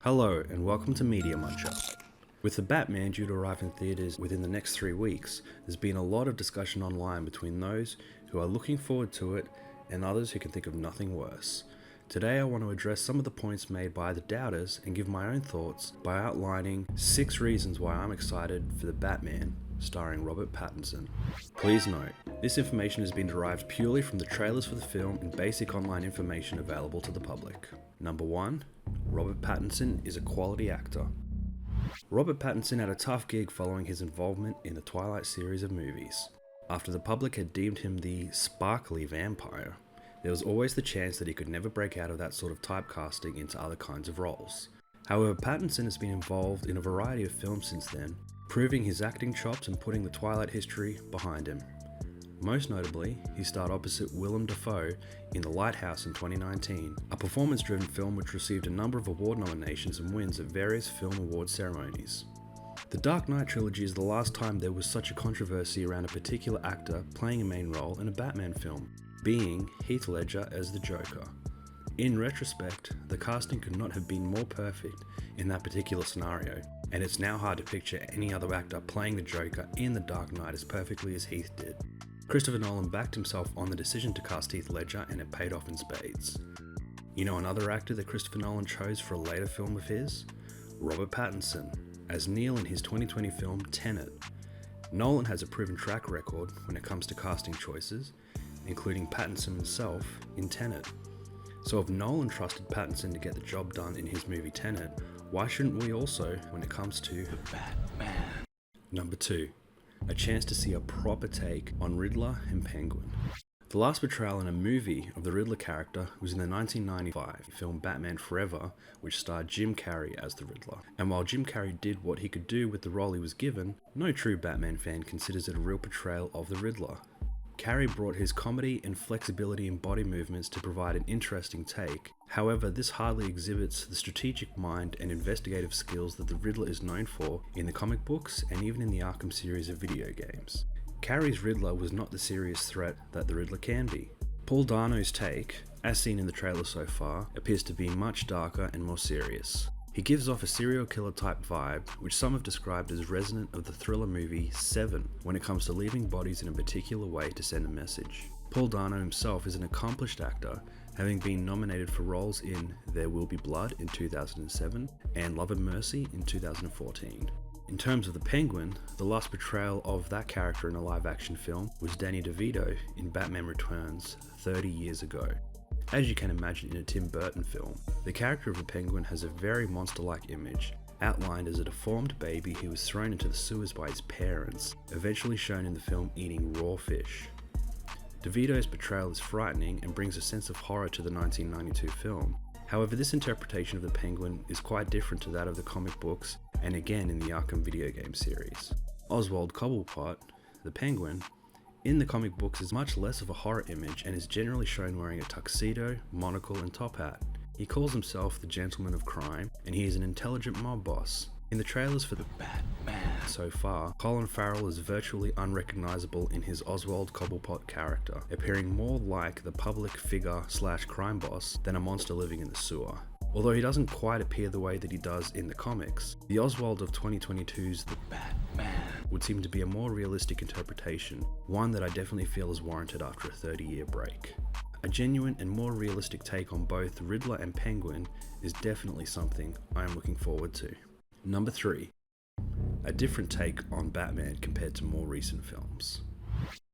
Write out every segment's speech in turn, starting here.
Hello and welcome to Media Muncher. With The Batman due to arrive in theatres within the next 3 weeks, there's been a lot of discussion online between those who are looking forward to it and others who can think of nothing worse. Today I want to address some of the points made by the doubters and give my own thoughts by outlining 6 reasons why I'm excited for The Batman, starring Robert Pattinson. Please note, this information has been derived purely from the trailers for the film and basic online information available to the public. Number 1. Robert Pattinson is a quality actor. Robert Pattinson had a tough gig following his involvement in the Twilight series of movies. After the public had deemed him the sparkly vampire, there was always the chance that he could never break out of that sort of typecasting into other kinds of roles. However, Pattinson has been involved in a variety of films since then, proving his acting chops and putting the Twilight history behind him. Most notably, he starred opposite Willem Dafoe in The Lighthouse in 2019, a performance-driven film which received a number of award nominations and wins at various film award ceremonies. The Dark Knight trilogy is the last time there was such a controversy around a particular actor playing a main role in a Batman film, being Heath Ledger as the Joker. In retrospect, the casting could not have been more perfect in that particular scenario, and it's now hard to picture any other actor playing the Joker in The Dark Knight as perfectly as Heath did. Christopher Nolan backed himself on the decision to cast Heath Ledger and it paid off in spades. You know another actor that Christopher Nolan chose for a later film of his? Robert Pattinson, as Neil in his 2020 film Tenet. Nolan has a proven track record when it comes to casting choices, including Pattinson himself in Tenet. So if Nolan trusted Pattinson to get the job done in his movie Tenet, why shouldn't we also when it comes to The Batman? Number 2. A chance to see a proper take on Riddler and Penguin. The last portrayal in a movie of the Riddler character was in the 1995 film Batman Forever, which starred Jim Carrey as the Riddler. And while Jim Carrey did what he could do with the role he was given, no true Batman fan considers it a real portrayal of the Riddler. Carrey brought his comedy and flexibility in body movements to provide an interesting take. However, this hardly exhibits the strategic mind and investigative skills that the Riddler is known for in the comic books and even in the Arkham series of video games. Carrey's Riddler was not the serious threat that the Riddler can be. Paul Dano's take, as seen in the trailer so far, appears to be much darker and more serious. He gives off a serial killer type vibe, which some have described as resonant of the thriller movie Seven when it comes to leaving bodies in a particular way to send a message. Paul Dano himself is an accomplished actor, having been nominated for roles in There Will Be Blood in 2007 and Love and Mercy in 2014. In terms of the Penguin, the last portrayal of that character in a live-action film was Danny DeVito in Batman Returns 30 years ago. As you can imagine in a Tim Burton film, the character of the Penguin has a very monster-like image, outlined as a deformed baby who was thrown into the sewers by his parents, eventually shown in the film eating raw fish. DeVito's portrayal is frightening and brings a sense of horror to the 1992 film. However, this interpretation of the Penguin is quite different to that of the comic books and again in the Arkham video game series. Oswald Cobblepot, the Penguin, in the comic books is much less of a horror image and is generally shown wearing a tuxedo, monocle and top hat. He calls himself the Gentleman of Crime and he is an intelligent mob boss. In the trailers for The Batman so far, Colin Farrell is virtually unrecognizable in his Oswald Cobblepot character, appearing more like the public figure / crime boss than a monster living in the sewer. Although he doesn't quite appear the way that he does in the comics, the Oswald of 2022's The Batman would seem to be a more realistic interpretation, one that I definitely feel is warranted after a 30-year break. A genuine and more realistic take on both Riddler and Penguin is definitely something I am looking forward to. Number 3. A different take on Batman compared to more recent films.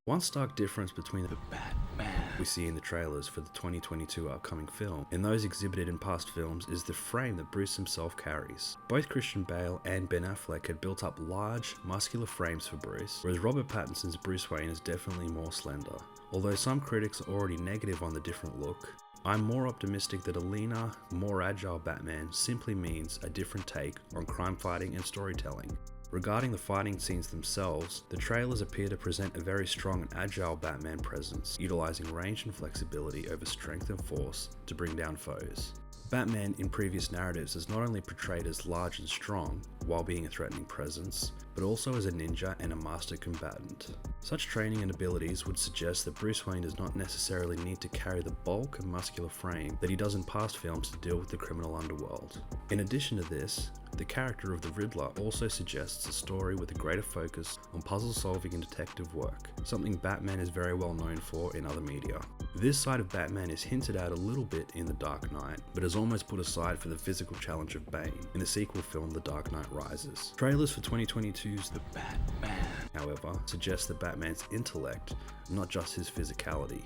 One stark difference between the Batman we see in the trailers for the 2022 upcoming film and those exhibited in past films is the frame that Bruce himself carries. Both Christian Bale and Ben Affleck had built up large, muscular frames for Bruce, whereas Robert Pattinson's Bruce Wayne is definitely more slender. Although some critics are already negative on the different look, I'm more optimistic that a leaner, more agile Batman simply means a different take on crime fighting and storytelling. Regarding the fighting scenes themselves, the trailers appear to present a very strong and agile Batman presence, utilizing range and flexibility over strength and force to bring down foes. Batman in previous narratives is not only portrayed as large and strong while being a threatening presence, but also as a ninja and a master combatant. Such training and abilities would suggest that Bruce Wayne does not necessarily need to carry the bulk and muscular frame that he does in past films to deal with the criminal underworld. In addition to this, the character of the Riddler also suggests a story with a greater focus on puzzle solving and detective work, something Batman is very well known for in other media. This side of Batman is hinted at a little bit in The Dark Knight, but is almost put aside for the physical challenge of Bane in the sequel film The Dark Knight Rises. Trailers for 2022's The Batman, however, suggest that Batman's intellect, not just his physicality,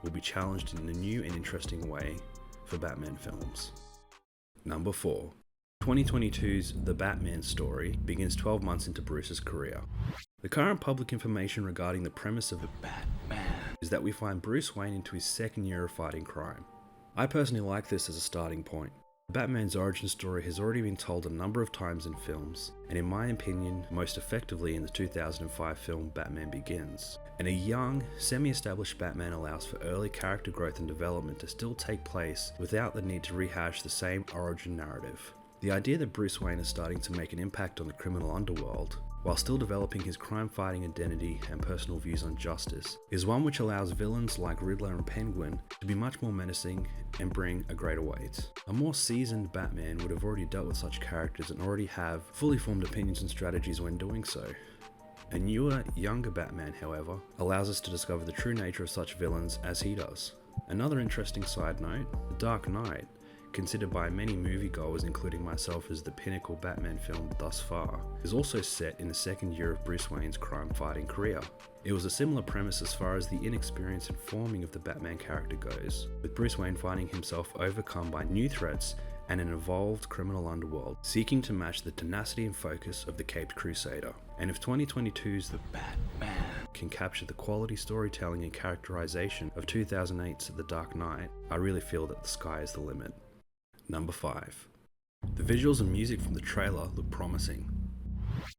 will be challenged in a new and interesting way for Batman films. Number 4. 2022's The Batman story begins 12 months into Bruce's career. The current public information regarding the premise of The Batman is that we find Bruce Wayne into his second year of fighting crime. I personally like this as a starting point. Batman's origin story has already been told a number of times in films, and in my opinion, most effectively in the 2005 film Batman Begins. And a young, semi-established Batman allows for early character growth and development to still take place without the need to rehash the same origin narrative. The idea that Bruce Wayne is starting to make an impact on the criminal underworld, while still developing his crime-fighting identity and personal views on justice, is one which allows villains like Riddler and Penguin to be much more menacing and bring a greater weight. A more seasoned Batman would have already dealt with such characters and already have fully formed opinions and strategies when doing so. A newer, younger Batman, however, allows us to discover the true nature of such villains as he does. Another interesting side note, The Dark Knight, considered by many moviegoers including myself as the pinnacle Batman film thus far, is also set in the second year of Bruce Wayne's crime-fighting career. It was a similar premise as far as the inexperience and forming of the Batman character goes, with Bruce Wayne finding himself overcome by new threats and an evolved criminal underworld, seeking to match the tenacity and focus of the Caped Crusader. And if 2022's The Batman can capture the quality storytelling and characterization of 2008's The Dark Knight, I really feel that the sky is the limit. Number 5. The visuals and music from the trailer look promising.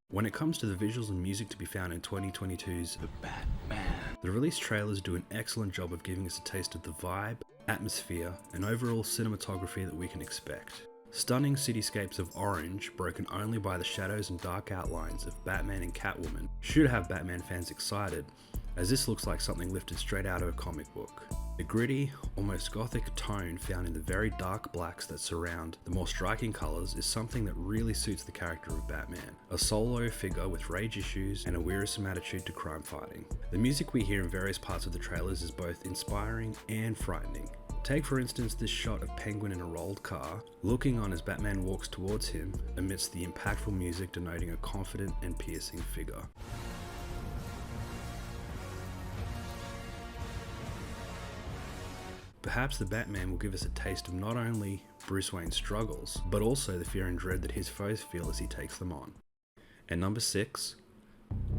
When it comes to the visuals and music to be found in 2022's The Batman, the released trailers do an excellent job of giving us a taste of the vibe, atmosphere, and overall cinematography that we can expect. Stunning cityscapes of orange, broken only by the shadows and dark outlines of Batman and Catwoman, should have Batman fans excited, as this looks like something lifted straight out of a comic book. The gritty, almost gothic tone found in the very dark blacks that surround the more striking colours is something that really suits the character of Batman, a solo figure with rage issues and a wearisome attitude to crime fighting. The music we hear in various parts of the trailers is both inspiring and frightening. Take for instance this shot of Penguin in a rolled car, looking on as Batman walks towards him amidst the impactful music denoting a confident and piercing figure. Perhaps the Batman will give us a taste of not only Bruce Wayne's struggles, but also the fear and dread that his foes feel as he takes them on. And number 6,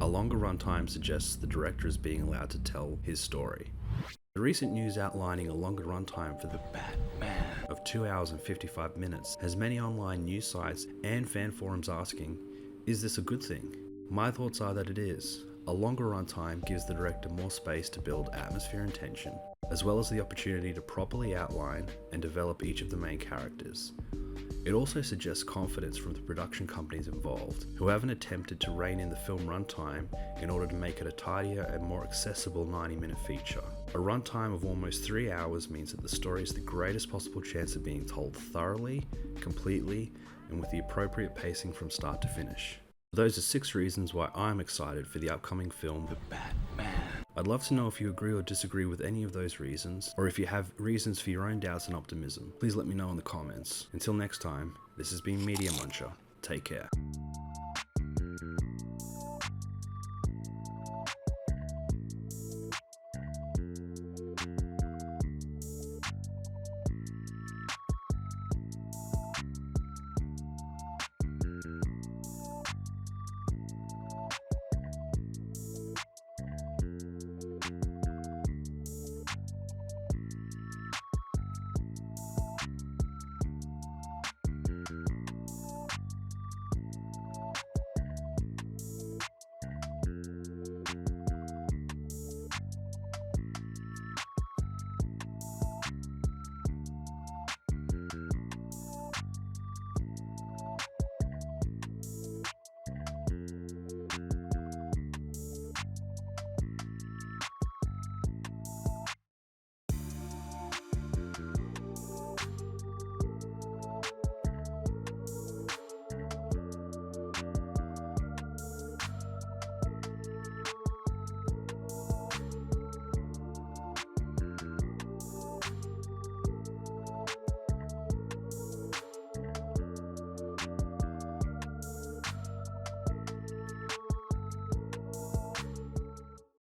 a longer runtime suggests the director is being allowed to tell his story. The recent news outlining a longer runtime for the Batman of 2 hours and 55 minutes has many online news sites and fan forums asking, is this a good thing? My thoughts are that it is. A longer runtime gives the director more space to build atmosphere and tension, as well as the opportunity to properly outline and develop each of the main characters. It also suggests confidence from the production companies involved, who haven't attempted to rein in the film runtime in order to make it a tidier and more accessible 90-minute feature. A runtime of almost 3 hours means that the story has the greatest possible chance of being told thoroughly, completely, and with the appropriate pacing from start to finish. Those are 6 reasons why I'm excited for the upcoming film The Batman. I'd love to know if you agree or disagree with any of those reasons, or if you have reasons for your own doubts and optimism. Please let me know in the comments. Until next time, this has been Media Muncher. Take care.